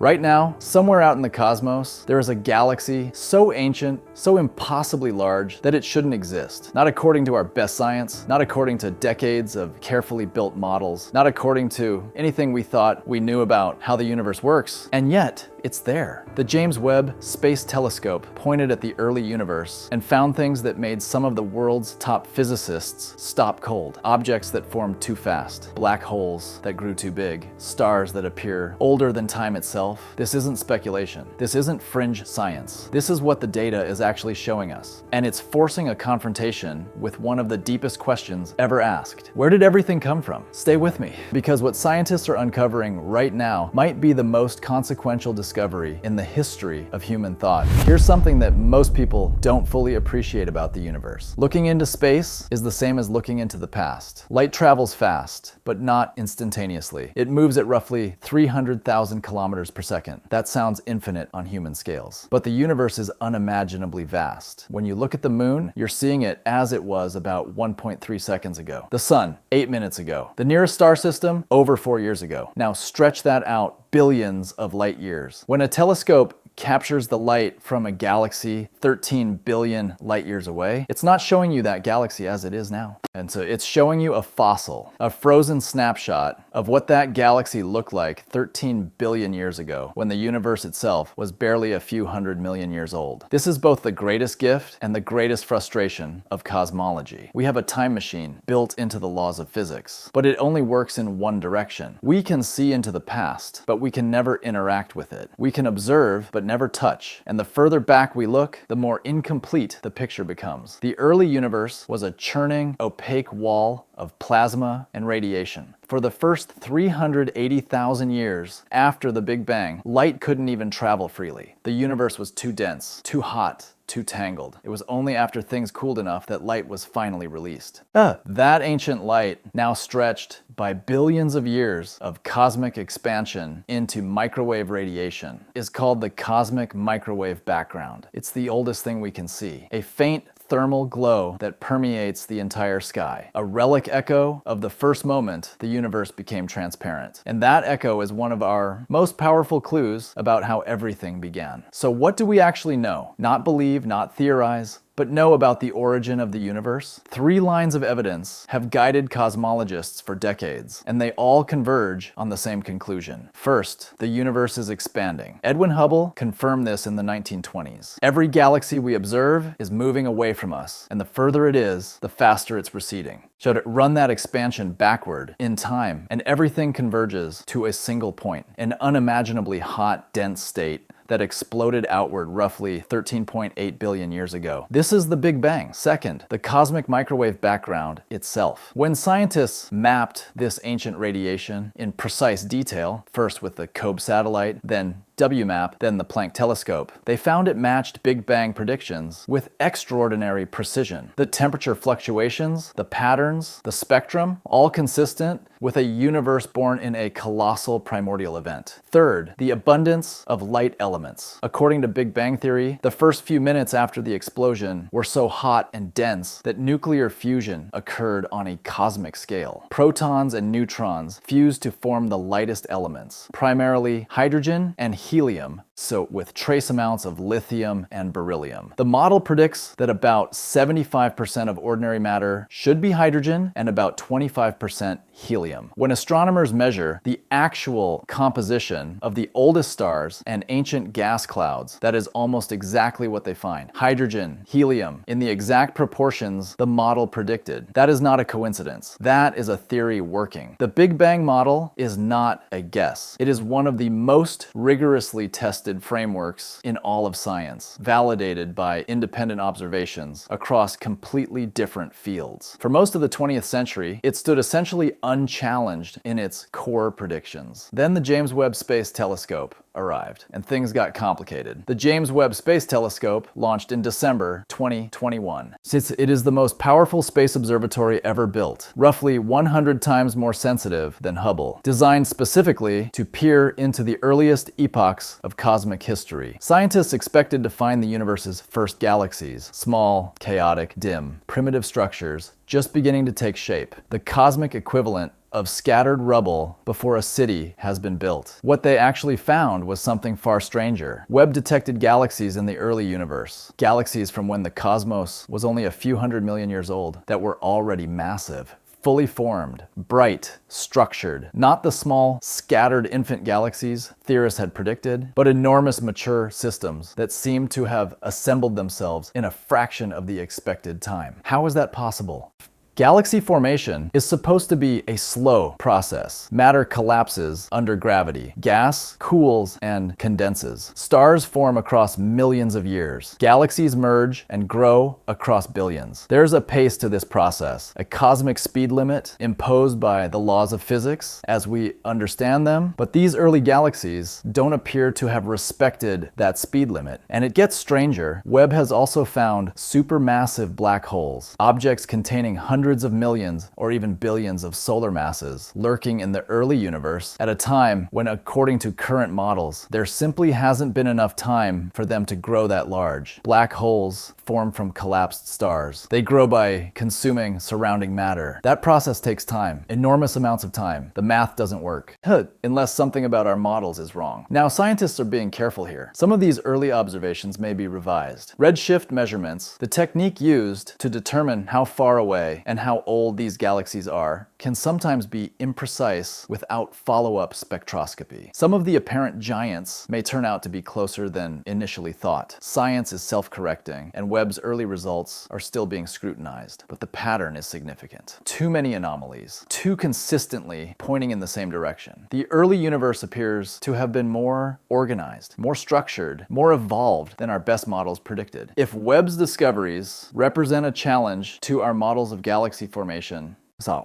Right now, somewhere out in the cosmos, there is a galaxy so ancient, so impossibly large that it shouldn't exist. Not according to our best science, not according to decades of carefully built models, not according to anything we thought we knew about how the universe works, and yet, it's there. The James Webb Space Telescope pointed at the early universe and found things that made some of the world's top physicists stop cold. Objects that formed too fast, black holes that grew too big, stars that appear older than time itself. This isn't speculation. This isn't fringe science. This is what the data is actually showing us. And it's forcing a confrontation with one of the deepest questions ever asked. Where did everything come from? Stay with me, because what scientists are uncovering right now might be the most consequential discovery in the history of human thought. Here's something that most people don't fully appreciate about the universe. Looking into space is the same as looking into the past. Light travels fast, but not instantaneously. It moves at roughly 300,000 kilometers per second. That sounds infinite on human scales. But the universe is unimaginably vast. When you look at the moon, you're seeing it as it was about 1.3 seconds ago. The sun, 8 minutes ago. The nearest star system, over 4 years ago. Now stretch that out billions of light years. When a telescope captures the light from a galaxy 13 billion light years away, it's not showing you that galaxy as it is now. And so it's showing you a fossil, a frozen snapshot of what that galaxy looked like 13 billion years ago, when the universe itself was barely a few 100 million years old. This is both the greatest gift and the greatest frustration of cosmology. We have a time machine built into the laws of physics, but it only works in one direction. We can see into the past, but we can never interact with it. We can observe, but never touch. And the further back we look, the more incomplete the picture becomes. The early universe was a churning, opaque wall of plasma and radiation. For the first 380,000 years after the Big Bang, light couldn't even travel freely. The universe was too dense, too hot, too tangled. It was only after things cooled enough that light was finally released. That ancient light, now stretched by billions of years of cosmic expansion into microwave radiation, is called the cosmic microwave background. It's the oldest thing we can see. A faint thermal glow that permeates the entire sky. A relic echo of the first moment the universe became transparent. And that echo is one of our most powerful clues about how everything began. So what do we actually know? Not believe, not theorize, but know about the origin of the universe? 3 lines of evidence have guided cosmologists for decades, and they all converge on the same conclusion. First, the universe is expanding. Edwin Hubble confirmed this in the 1920s. Every galaxy we observe is moving away from us, and the further it is, the faster it's receding. So to run that expansion backward in time, and everything converges to a single point, an unimaginably hot, dense state that exploded outward roughly 13.8 billion years ago. This is the Big Bang. Second, the cosmic microwave background itself. When scientists mapped this ancient radiation in precise detail, first with the COBE satellite, then WMAP, then the Planck telescope, they found it matched Big Bang predictions with extraordinary precision. The temperature fluctuations, the patterns, the spectrum, all consistent with a universe born in a colossal primordial event. Third, the abundance of light elements. According to Big Bang theory, the first few minutes after the explosion were so hot and dense that nuclear fusion occurred on a cosmic scale. Protons and neutrons fused to form the lightest elements, primarily hydrogen and helium, so with trace amounts of lithium and beryllium. The model predicts that about 75% of ordinary matter should be hydrogen and about 25% helium. When astronomers measure the actual composition of the oldest stars and ancient gas clouds, that is almost exactly what they find. Hydrogen, helium, in the exact proportions the model predicted. That is not a coincidence. That is a theory working. The Big Bang model is not a guess. It is one of the most rigorously tested frameworks in all of science, validated by independent observations across completely different fields. For most of the 20th century, it stood essentially unchallenged in its core predictions. Then the James Webb Space Telescope arrived, and things got complicated. The James Webb Space Telescope launched in December 2021. Since it is the most powerful space observatory ever built, roughly 100 times more sensitive than Hubble, designed specifically to peer into the earliest epochs of cosmology cosmic history. Scientists expected to find the universe's first galaxies, small, chaotic, dim, primitive structures just beginning to take shape, the cosmic equivalent of scattered rubble before a city has been built. What they actually found was something far stranger. Webb detected galaxies in the early universe, galaxies from when the cosmos was only a few 100 million years old, that were already massive, fully formed, bright, structured. Not the small, scattered infant galaxies theorists had predicted, but enormous mature systems that seemed to have assembled themselves in a fraction of the expected time. How is that possible? Galaxy formation is supposed to be a slow process. Matter collapses under gravity. Gas cools and condenses. Stars form across millions of years. Galaxies merge and grow across billions. There's a pace to this process, a cosmic speed limit imposed by the laws of physics as we understand them, but these early galaxies don't appear to have respected that speed limit. And it gets stranger. Webb has also found supermassive black holes, objects containing hundreds of millions or even billions of solar masses lurking in the early universe at a time when, according to current models, there simply hasn't been enough time for them to grow that large. Black holes form from collapsed stars. They grow by consuming surrounding matter. That process takes time, enormous amounts of time. The math doesn't work, unless something about our models is wrong. Now, scientists are being careful here. Some of these early observations may be revised. Redshift measurements, the technique used to determine how far away and how old these galaxies are, can sometimes be imprecise without follow-up spectroscopy. Some of the apparent giants may turn out to be closer than initially thought. Science is self-correcting, and Webb's early results are still being scrutinized, but the pattern is significant. Too many anomalies, too consistently pointing in the same direction. The early universe appears to have been more organized, more structured, more evolved than our best models predicted. If Webb's discoveries represent a challenge to our models of galaxy formation,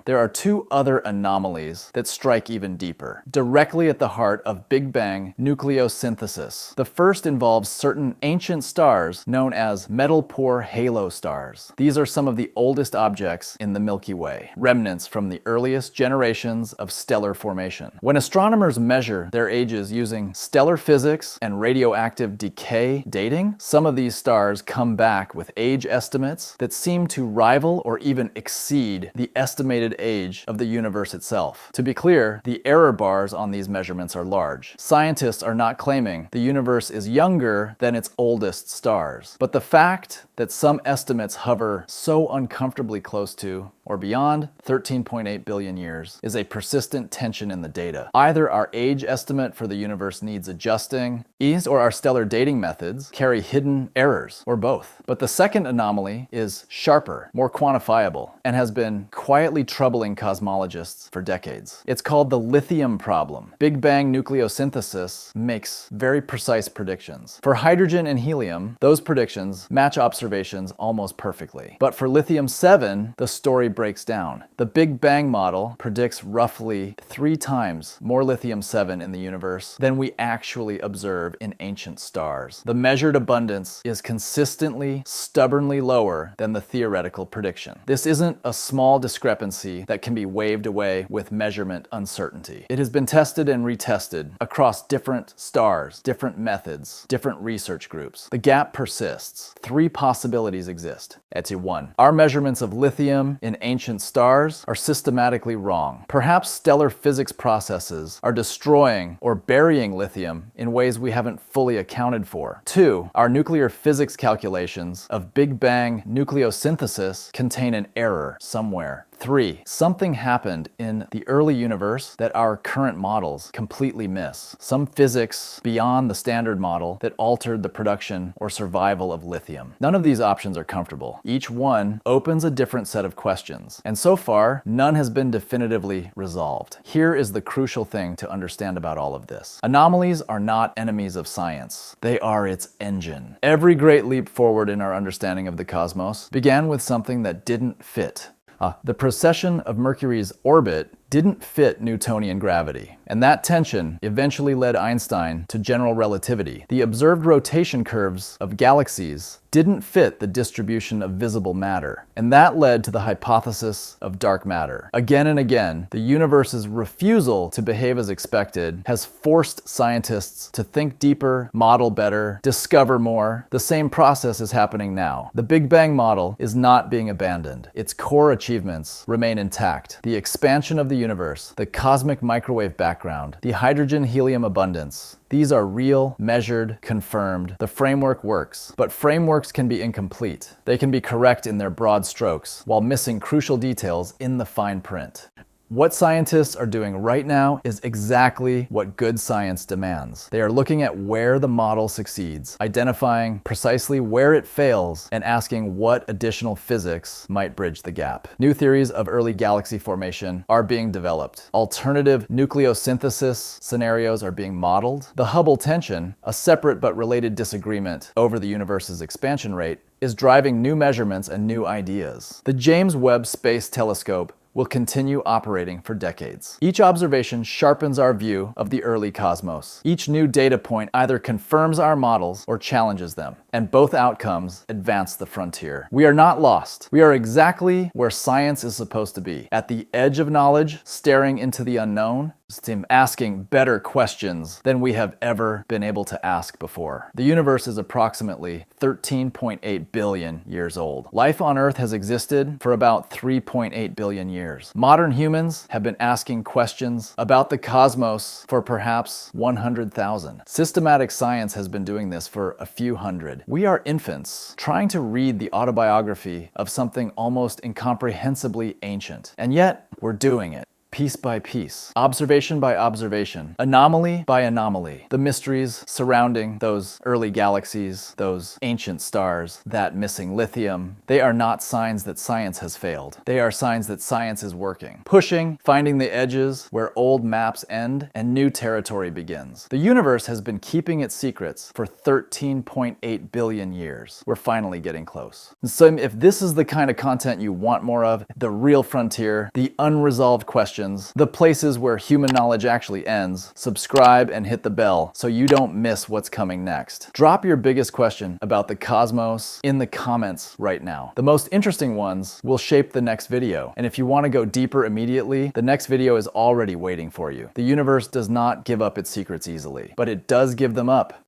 there are two other anomalies that strike even deeper, directly at the heart of Big Bang nucleosynthesis. The first involves certain ancient stars known as metal-poor halo stars. These are some of the oldest objects in the Milky Way, remnants from the earliest generations of stellar formation. When astronomers measure their ages using stellar physics and radioactive decay dating, some of these stars come back with age estimates that seem to rival or even exceed the estimated age of the universe itself. To be clear, the error bars on these measurements are large. Scientists are not claiming the universe is younger than its oldest stars, but the fact that some estimates hover so uncomfortably close to or beyond 13.8 billion years is a persistent tension in the data. Either our age estimate for the universe needs adjusting, or our stellar dating methods carry hidden errors, or both. But the second anomaly is sharper, more quantifiable, and has been quietly troubling cosmologists for decades. It's called the Lithium Problem. Big Bang nucleosynthesis makes very precise predictions. For hydrogen and helium, those predictions match observations almost perfectly. But for lithium-7, the story breaks down. The Big Bang model predicts roughly 3 times more lithium-7 in the universe than we actually observe in ancient stars. The measured abundance is consistently, stubbornly lower than the theoretical prediction. This isn't a small discrepancy that can be waved away with measurement uncertainty. It has been tested and retested across different stars, different methods, different research groups. The gap persists. 3 possibilities exist. That's 1. Our measurements of lithium in ancient stars are systematically wrong. Perhaps stellar physics processes are destroying or burying lithium in ways we haven't fully accounted for. 2. Our nuclear physics calculations of Big Bang nucleosynthesis contain an error somewhere. 3. Something happened in the early universe that our current models completely miss. Some physics beyond the standard model that altered the production or survival of lithium. None of these options are comfortable. Each one opens a different set of questions, and so far, none has been definitively resolved. Here is the crucial thing to understand about all of this. Anomalies are not enemies of science. They are its engine. Every great leap forward in our understanding of the cosmos began with something that didn't fit. The precession of Mercury's orbit didn't fit Newtonian gravity. And that tension eventually led Einstein to general relativity. The observed rotation curves of galaxies didn't fit the distribution of visible matter, and that led to the hypothesis of dark matter. Again and again, the universe's refusal to behave as expected has forced scientists to think deeper, model better, discover more. The same process is happening now. The Big Bang model is not being abandoned. Its core achievements remain intact. The expansion of the universe, the cosmic microwave background, the hydrogen-helium abundance. These are real, measured, confirmed. The framework works, but frameworks can be incomplete. They can be correct in their broad strokes, while missing crucial details in the fine print. What scientists are doing right now is exactly what good science demands. They are looking at where the model succeeds, identifying precisely where it fails, and asking what additional physics might bridge the gap. New theories of early galaxy formation are being developed. Alternative nucleosynthesis scenarios are being modeled. The Hubble Tension, a separate but related disagreement over the universe's expansion rate, is driving new measurements and new ideas. The James Webb Space Telescope will continue operating for decades. Each observation sharpens our view of the early cosmos. Each new data point either confirms our models or challenges them, and both outcomes advance the frontier. We are not lost. We are exactly where science is supposed to be, at the edge of knowledge, staring into the unknown, asking better questions than we have ever been able to ask before. The universe is approximately 13.8 billion years old. Life on Earth has existed for about 3.8 billion years. Modern humans have been asking questions about the cosmos for perhaps 100,000. Systematic science has been doing this for a few hundred. We are infants trying to read the autobiography of something almost incomprehensibly ancient, and yet we're doing it. Piece by piece, observation by observation, anomaly by anomaly. The mysteries surrounding those early galaxies, those ancient stars, that missing lithium, they are not signs that science has failed. They are signs that science is working, pushing, finding the edges where old maps end and new territory begins. The universe has been keeping its secrets for 13.8 billion years. We're finally getting close. So if this is the kind of content you want more of, the real frontier, the unresolved questions, the places where human knowledge actually ends, subscribe and hit the bell so you don't miss what's coming next. Drop your biggest question about the cosmos in the comments right now. The most interesting ones will shape the next video. And if you want to go deeper immediately, the next video is already waiting for you. The universe does not give up its secrets easily, but it does give them up